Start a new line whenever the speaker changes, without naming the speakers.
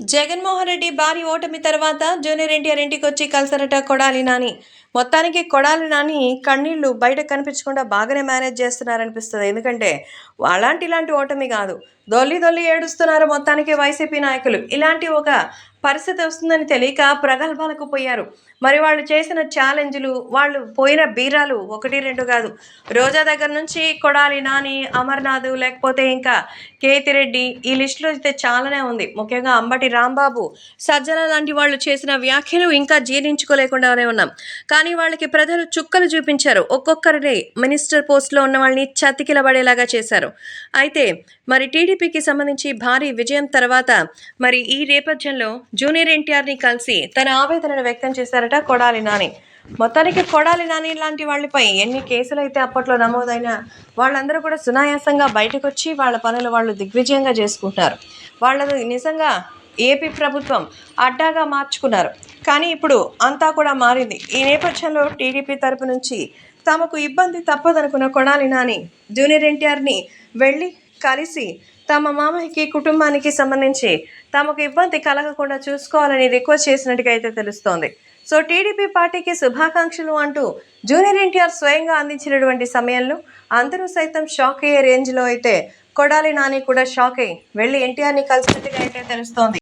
జగన్మోహన్ రెడ్డి భారీ ఓటమి తర్వాత జూనియర్ ఎన్టీఆర్ ఇంటికొచ్చి కలిసారట కొడాలి నాని. మొత్తానికి కొడాలి నాని కన్నీళ్లు బయట కనిపించకుండా బాగానే మేనేజ్ చేస్తున్నారనిపిస్తుంది. ఎందుకంటే ఇలాంటి ఓటమి కాదు, దొల్లి దొల్లి ఏడుస్తున్నారు మొత్తానికి వైసీపీ నాయకులు. ఇలాంటి ఒక పరిస్థితి వస్తుందని తెలియక ప్రగల్భాలకు పోయారు. మరి వాళ్ళు చేసిన ఛాలెంజ్లు, వాళ్ళు పోయిన బీరాలు ఒకటి రెండు కాదు. రోజా దగ్గర నుంచి కొడాలి నాని, అమర్నాథ్, లేకపోతే ఇంకా కేతిరెడ్డి, ఈ లిస్టులో అయితే చాలానే ఉంది. ముఖ్యంగా అంబటి రాంబాబు, సజ్జల లాంటి వాళ్ళు చేసిన వ్యాఖ్యలు ఇంకా జీర్ణించుకోలేకుండానే ఉన్నాం. కానీ వాళ్ళకి ప్రజలు చుక్కలు చూపించారు. ఒక్కొక్కరిని మినిస్టర్ పోస్ట్లో ఉన్న వాళ్ళని చతికిలబడేలాగా చేశారు. అయితే మరి టీడీపీకి సంబంధించి భారీ విజయం తర్వాత మరి ఈ నేపథ్యంలో జూనియర్ ఎన్టీఆర్ని కలిసి తన ఆవేదనను వ్యక్తం చేశారట కొడాలి నాని. మొత్తానికి కొడాలి నాని లాంటి వాళ్ళపై ఎన్ని కేసులు అయితే అప్పట్లో నమోదైనా వాళ్ళందరూ కూడా సునాయాసంగా బయటకు వచ్చి వాళ్ళ పనులు వాళ్ళు దిగ్విజయంగా చేసుకుంటారు. వాళ్ళది నిజంగా ఏపీ ప్రభుత్వం అడ్డాగా మార్చుకున్నారు. కానీ ఇప్పుడు అంతా కూడా మారింది. ఈ నేపథ్యంలో టీడీపీ తరపు నుంచి తమకు ఇబ్బంది తప్పదనుకున్న కొడాలి నాని జూనియర్ ఎన్టీఆర్ని వెళ్ళి కలిసి తమ మామయ్యకి, కుటుంబానికి సంబంధించి తమకు ఇబ్బంది కలగకుండా చూసుకోవాలని రిక్వెస్ట్ చేసినట్టుగా అయితే తెలుస్తోంది. సో టీడీపీ పార్టీకి శుభాకాంక్షలు అంటూ జూనియర్ ఎన్టీఆర్ స్వయంగా అందించినటువంటి సమయంలో అందరూ సైతం షాక్ అయ్యే రేంజ్లో అయితే కొడాలి నాని కూడా షాక్ అయ్యి వెళ్ళి ఎన్టీఆర్ని కలిసినట్టుగా అయితే తెలుస్తోంది.